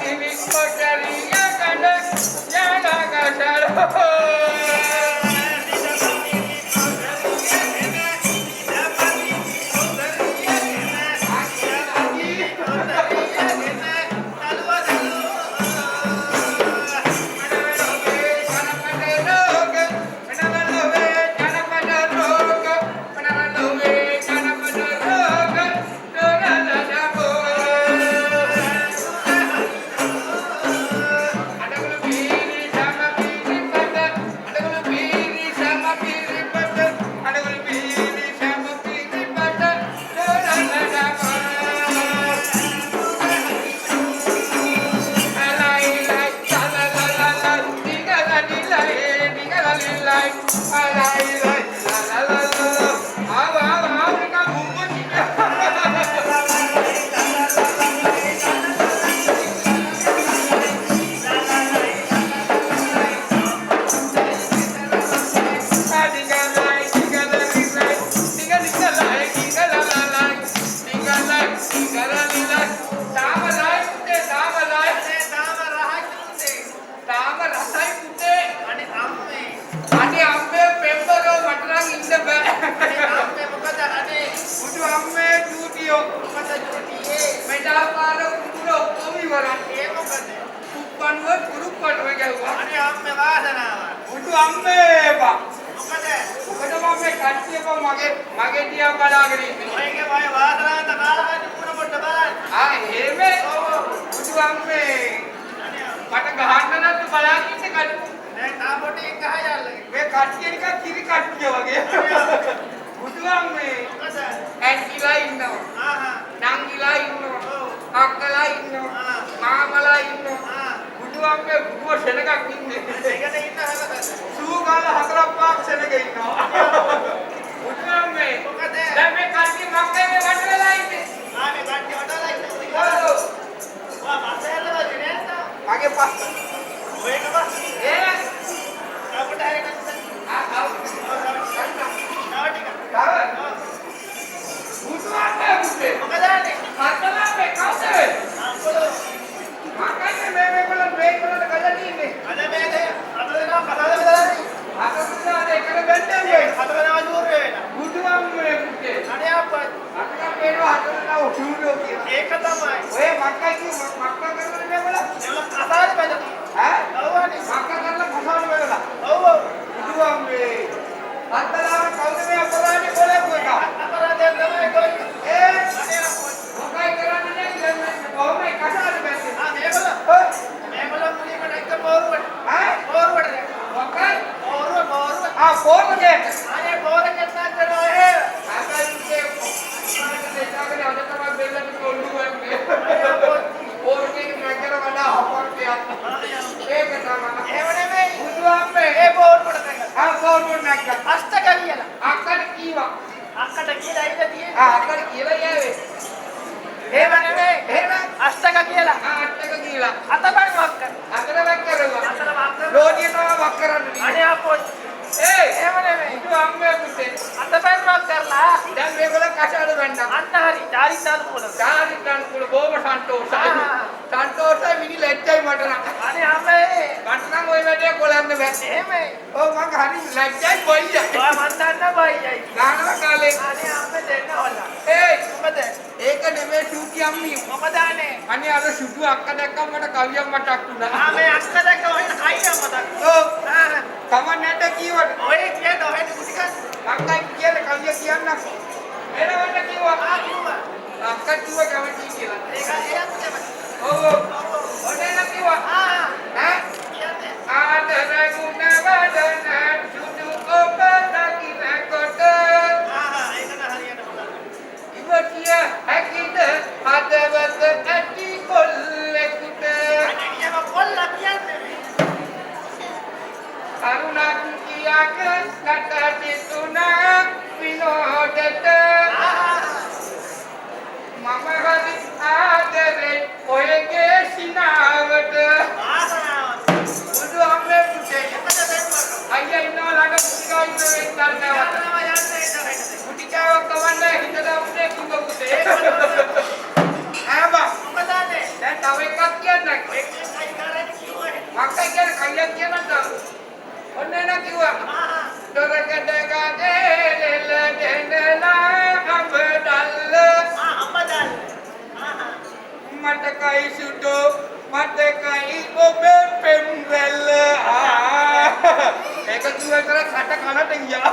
ini kocaria kada jana kasar. මතකයි සුදු මතකයි ඔබේ පෙම් රැල්ල ඒක කිව්වතර කට කනට ගියා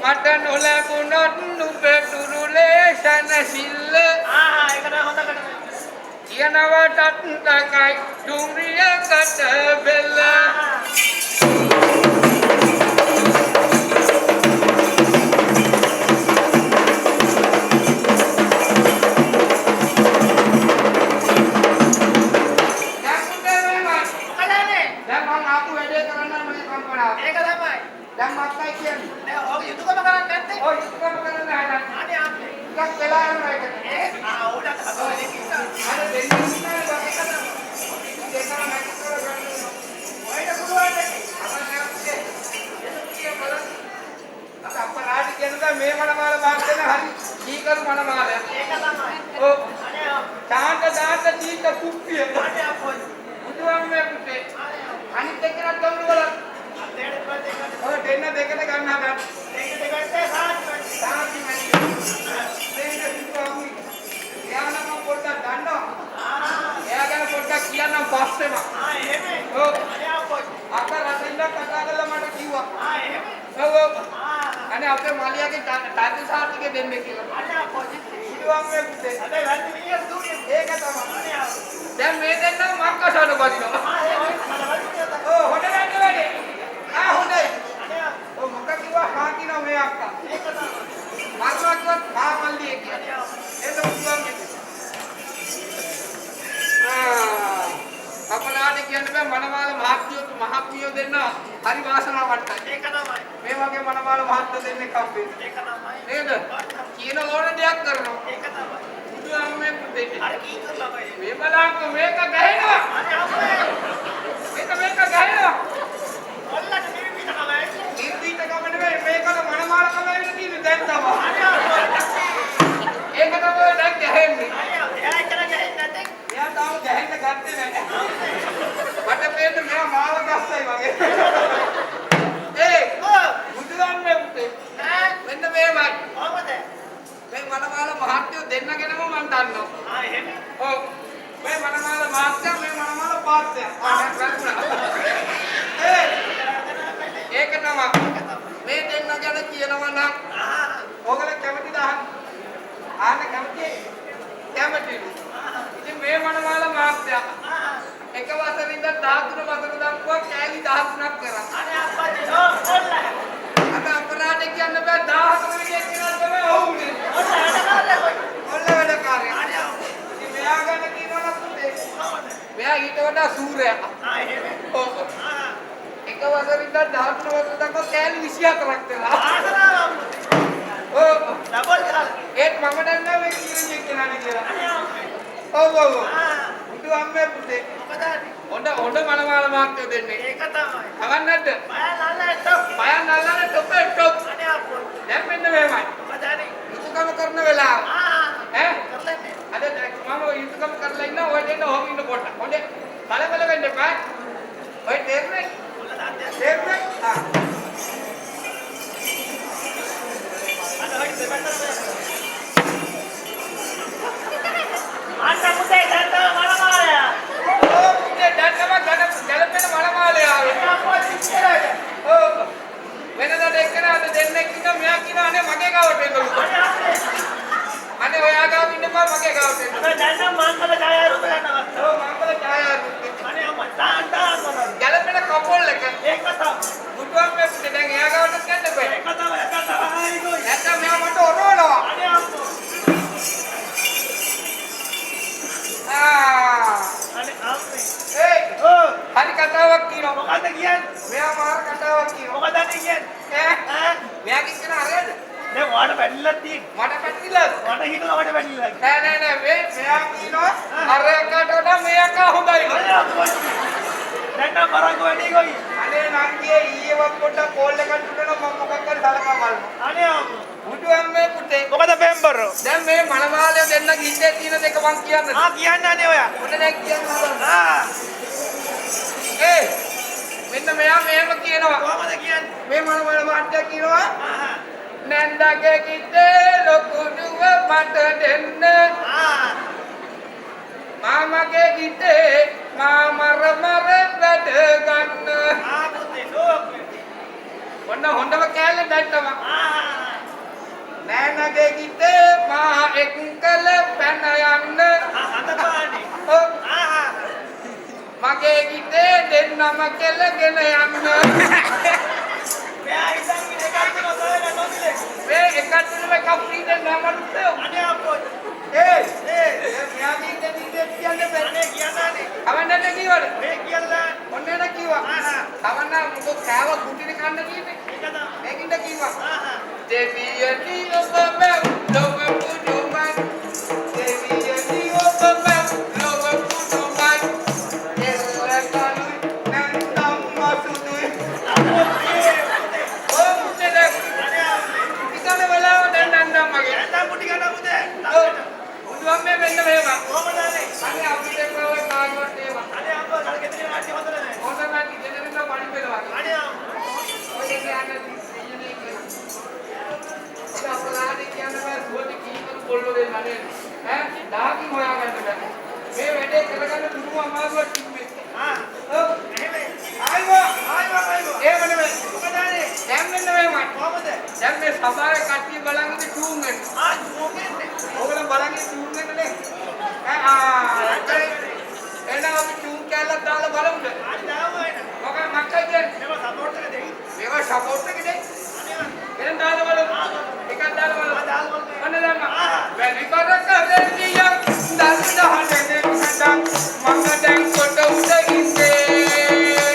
මට නොලැබුණොත් නුඹේ තුරුලේ සනසිල්ල ඒක තමයි හොඳකට කියනවටත් තකයි දුම්රියකට බෙල්ල දැන් මත්තයි කියන්නේ. ඔය යුතුයකම කරන්නේ නැත්තේ? ඔය යුතුයකම කරන්නේ නැහැ. අනේ අපි. ටිකක් වෙලා යනවා ඒකට. උඩට හදවලේ කිව්වා. අර දෙන්නේ නැහැ බකටම. දෙකම නැති කරගන්න. ඔයිට පුළුවන් නේ. අපරාධ කියනවා මේ මනමාල වාක්‍යන හරි කීකරු මනමාල. ඒක තමයි. ඔව්. අනේ දාන්න දීක කුප්පිය. අනේ අපොයි. බුදුහාමේ පුතේ. අනිත් එක්කනත් ගමු බලන්න. ඔය දෙන්න දෙකට ගන්න හදන්න. සාක්ෂි මැනි. දෙන්න කිව්වා එයානම් පොඩ්ඩක් ගන්නවා. එයා ගැන පොඩ්ඩක් කියන්නම් පස්සෙම. එහෙමයි. ඔව්. අනේ අපොයි. අක්ක රටින්ද කතා කරලා මට කිව්වා. එහෙමයි. ඔව් ඔව්. අනේ අපේ මාලියාගේ තාත්ති සාර්ථකේ දෙන්නේ කියලා. අනේ අපොයි. බුදුහාමේ පුතේ. අනේ වැරදි මිනිහ දුන්නේ. ඒක තමයි. අනේ අපොයි. දැන් මේ දෙන්නම මක්කසාට බදිනවා. ඔව් හොඳ වැඩ වැඩේ. හොඳයි. ඔව් මොකක් කිව්වා හා කියනවා මේ අක්කා. ඒක තමයි. මාර්ගවත් මාමල්ලිය කියන්නේ. එන්න උතුම්ගේ. අපලාට කියන්න බෑ මනමාල මහත්මියෝ දෙන්න හරි වාසනාවන්තයි. ඒක තමයි. මේ වගේ මනමාල මහත්මියෝ දෙන්නේ කම්පේ. ඒක තමයි. නේද? කියන ඕන දෙයක් කරනවා. ඒක තමයි. බුදුහාමේ පුතේ. අර කී කරලා බයි. මේ බලන්න මේක ගහනවා. අනේ අපොයි. මේක ගහනවා. ඔල්ලට නිවිත කමයි. නිර්දීත කම නෙවෙයි මේකට මනමාල කම වෙන්න තියෙන්නේ දැන් තමයි. අනේ අපොයි. ඒක තමයි දැන් ගහන්නේ. අනේ එයා කියලා ගහින් නැතේ. එයා තාම ගහන්න ගත්තේ නැහැ. මට පේන්නේ මෙයා මාව ගස්සයි වගේ. ඒ බුදුහාමේ පුතේ. මෙන්න මේමයි. කොහමද? මේ මනමාල මහත්යෝ දෙන්නගෙනම මම දන්නවා. එහෙම. ඔව්. මේ මනමාල මහත්ය මේ මනමාල පාත්‍ය. ඒක තමයි. මේ දෙන්න ගැන කියනවා නම් ඔයගොල්ලෝ කැමතිද අහන්න? අහන්න කැමතියි? කැමතියි. ඉතින් මේ මනමාල මහත්ය එක වසරින් ඉඳන් 13 වසර දක්වා කෑලි 13ක් කරා. අනේ අප්පච්චි ඔල්ල. අද අපරාධ කියන්න බෑ 14 වෙනි කෙනා තමයි ඔවුනේ. ඔල්ල වැඩකාරයා. ඉතින් මෙයා ගැන කියනවා නම් පුතේ. මෙයා ඊට වඩා සූරයා. එහෙම. ඔව්. එක වසරින් ඉඳන් 13 වසර දක්වා කෑලි 24ක් කරා. ආසනාව. ඔව්. ඩබල් කරලා. ඒත් මම දන්නවා මේ කීරණිය කෙනානේ කියලා. අනේ අප්පේ. ඔව් ඔව්. බුදුහාමේ පුතේ. මොකද? හොඳ මනමාල මහත්යෝ දෙන්නේ. ඒක තමයි. අවන්නද්ද? බය නල්ලා ටොප්. බයන් නල්ලානේ ටොපේ ටොප්. අනේ අප්පෝ. දැන් මෙන්න මේමයි. මොකද? යුතුයකම කරන වෙලාව. ඈ? කරලන්නේ. අද මම යුතුයකම කරලා ඉන්න ඔය දෙන්න ඔහොම ඉන්න කොට. හොඳේ. බලබල වෙන්න එපා. ඔය තේරුනේ? ඔල්ල දාන්න. තේරුනේ? ආ. අන්න හොයි දෙපැත්තට. අන්න පුතේ දැන් තව මනමාලයා. ඕ පුතේ දැන් තමයි ගැලපෙන මනමාලේ ආවේ. අප්පෝ ඉස්සරහට. ඔව්. වෙනදාට එක්කනද දෙන්නෙක් ඉන්න මෙයා කියනවා අනේ මගේ ගාවට එන්නලු. අනේ අප්පේ. අනේ ඔයා ගාව ඉන්නපා මගේ ගාවට එන්න. අනේ දැන් නම් මංගල ඡායාරූප ගන්නවා. ඔව් මංගල ඡායාරූප. අනේ අම්මා දාන්න මොනවද? ගැලපෙන කපොල් එක. ඒක තමයි. බුදුහාමේ පුතේ දැන් එයා ගාවට යන්න බෑ. ඒක තමයි. ඒක තමයි. නැත්නම් මෙයා මට ඔරවනවා. අනේ අප්පෝ. අනේ අප්පේ. ඒ ඕ හරි කතාවක් කියනවා. මොකද්ද කියන්නේ? මෙයා මාර කතාවක් කියනවා. මොකද කියන්නේ? ඈ මෙයාගේ කියන අරේද? දැන් ඔයාලට පැටලිලා තියෙන්නේ. මට පැටිලාද? මට හිතුවා මට පැටලිලා. නෑ මෙයා කියනවා අර එකට වඩා මේ අක්කා හොඳයි. අනේ අප්පෝ. දැන් නම් බරංග වැඩි කොයි. අනේ නංගියේ ඊයේවත් පොඩ්ඩක් කෝල් එකක් දුන්නා මම මොකක් හරි සලකා බලනවා. අනේ අප්පෝ. බුදුහාමේ පුතේ. මොකද පෙම්බරෝ? දැන් මේ මනමාලය දෙන්නගේ හිතේ තියෙන දෙක මං කියන්නද? කියන්න අනේ ඔයා. මොන දැන් කියන්නද? ඒ මෙන්න මෙයා මෙහෙම කියනවා. කොහමද කියන්නේ? මේ මනමාල මාත්‍යා කියනවා නැන්දගේ කිතේ ලොකු දුව මට දෙන්න. ගිටේ මා මර වැඩ ගන්න. ඔන්න හොඳම කෑල්ල දැක්කම. නෑනගේ ගිටේ මා එක්කල පැන යන්න. මගේ ගිටේ දෙන්නම කෙලගෙන යන්න. මේ එකට එකක් පිටින් නමරුත්තෝ. ඒ මෙයාගේ දෙන්නේ කියන්නේ බැන්නේ කියනනේ. අවන්නට කිව්වද? මේ කියලා. ඔන්න එන කිව්වා. අවන්න මොකක් කෑව කුටිනේ කන්න කියන්නේ. මේකින්ද කිව්වා. දෙවියනි ඔබ මම ලොව පුදුමයි. දෙවියනි ඔබ මම ලොව පුදුමයි. එල්ලකලු නැන්තම් මසුදුයි. ඔව් මුදේ. ඉතන වෙලාව දැන් නන්දම් මගේ. නැන්දම් කුටි ගන්න මුදේ. උදුම්මේ මෙන්න මේවා. කොහමදනේ? අනේ අපිට කව කාගවත් ඒවා. අනේ අම්මා කල්ගෙදර නැටි හොඳ නැහැ. හොඳ නැටි ගෙදරින්ම වඩි පෙළවා. අනේ අම්මා. ඔය කියන්නේ දෙයනේ කියලා. අපලානේ කියන්නේ මම දුවටි කීකරු පොල්ලෝ දෙන්න නේ. ඈ ඩාකි හොයාගන්න බෑ. මේ වැඩේ කරගන්න පුදුම අමාරුවක් තිබ්බේ. ඔව් එහෙමයි. ආයිවා. ඒ වනේ මොකදනේ? දැන් මෙන්න මේවා. කොහමද? දැන් මේ සභාවේ කට්ටිය බලන් ඉඳි ටූන් වෙන. ටූන් වෙන්නේ. ඕගොල්ලෝ බලන් ඉඳි ටූන් වෙන්නනේ. එනවා අපි ටූන් කැල්ලක් දාලා බලමුද? මොකක් මක්කයි කියන්නේ? මේවා සපෝට් එක දෙයි. මේවා සපෝට් එක දෙයි. එහෙනම් දාලා බලමු. එකක් දාලා බලමු. ඔන්න දැම්ම. වැඩි කරක දෙන්නියක් දල් දහනේ දෙන්නට මම දැන් කොට උඩ ඉන්නේ.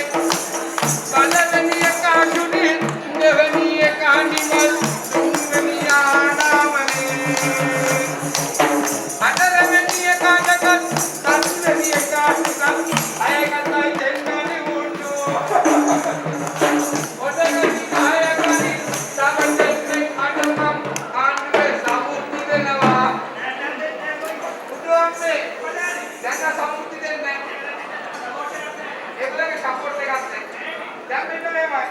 බලවෙනි එක අඳුනේ දෙවෙනි එක අඳිමල් තුන්වෙනි ආනාවනේ. හතරවෙනි එක අඳගත් හත්වෙනි එක අඳගත් අයකටයි දෙන්නනේ උණ්ඩෝ. ඔතනදී ආයකනි සමන්දේ අඩමම් ආන්නේ සමුත්ති දෙනවා. උදුම්මේ දැන් සමුත්ති දෙන්නේ. ඒගොල්ලන්ගේ සපෝට් එකක් නැහැ. දැන් මෙන්න මේවයි.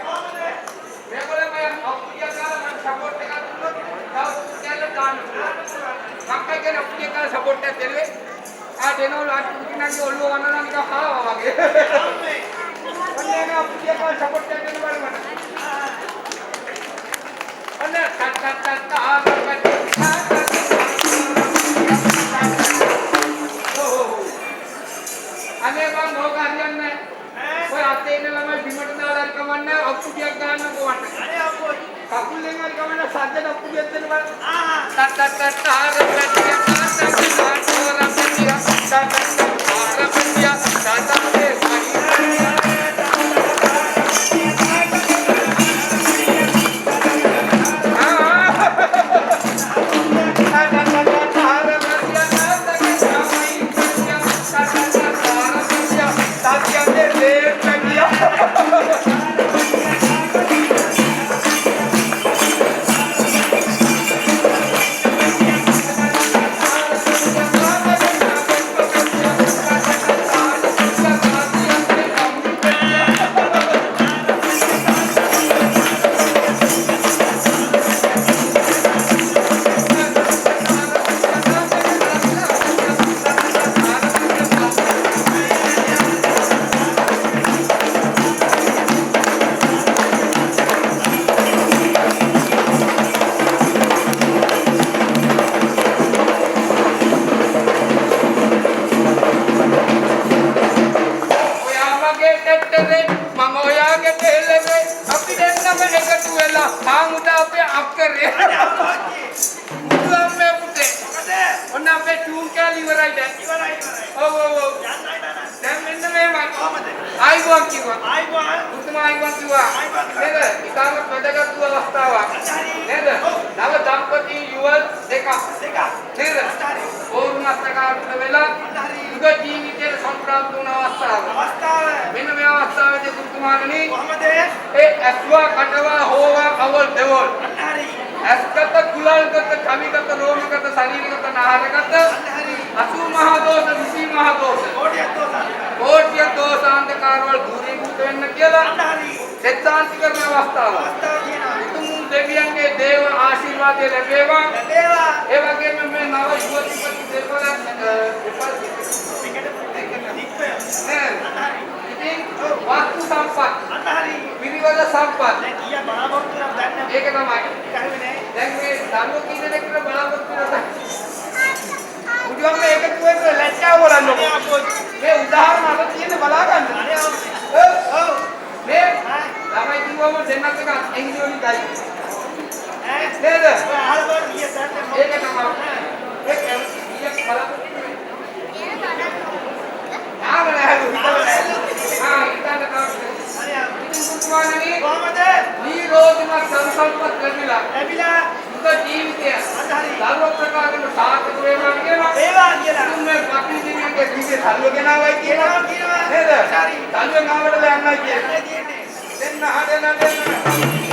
මේගොල්ලෝ මම අප්පිය කාලා මම සපෝට් එකක් දුන්නොත් තව කැල්ල දාන්න පුළුවන්. මක්කයි කියන අප්පිය කාලා සපෝට් එකක් දෙන්නේ. ආ දෙනවල අටුකිනාගේ ඔළුව වන්නලා නිකන් හාවා වගේ. ඔන්න එන අප්පිය කාලා සපෝට් එකක් දෙන්න බලන්න. ඔන්න ටක් අනේ මම නෝක හරියන්නේ නැහැ. ඔය අතේ ඉන්න ළමයි බිමට දාලා හරි කමන්නේ අප්පුඩියක් ගන්න කොවන්න. අනේ අප්පෝ කකුලෙන් හරි කමන්නේ සද්දට අප්පුඩියක් දෙන්න බලන්න. ටක් ජීවද සම්පත්. දැන් කීයක් බලාපොරොත්තු වෙනවද දන්නේ නැහැ. ඒක තමයි. කරුවේ නෑ. දැන් මේ දරුවෝ කී දෙනෙක්ට බලාපොරොත්තු වෙනවද? මුදියම් මේ එකතු වෙන්න ලැජ්ජාව බලන්නකො. අනේ අපොත්. මේ උදාහරණ අර තියෙන බලා ගන්න. අනේ අපොත්. ඔව්. මේ ආ. ළමයි කිව්වම දෙන්නත් එක එංගිනෝනි ගයි. ඈ. නේද? ඔය අහලා බලන්න ඊයේ දැන් ඒක තමයි. ඒක ඊයක් බලාපොරොත්තු වෙන්නේ. ආවල හැලු. ආ ඉතින් අනේ අපොත්. මුතුමාණනි කොහමද? නිරෝධිමත් සංසල්පත් ලැබිලා ලැබිලා සුඛ ජීවිතය අන්තරි. දරුවෝ ප්‍රකාශන සාර්ථක වේවා කියලා ඒවා කියලා. මේ ප්‍රතිදිනයේ දීගේ දරුවෝ ගෙනාවයි කියලා කියනවා. නේද? හරි. දරුවෝ ගාවට යන්නයි කියන්නේ. තියෙන්නේ. දෙන්න හදන්න දෙන්න.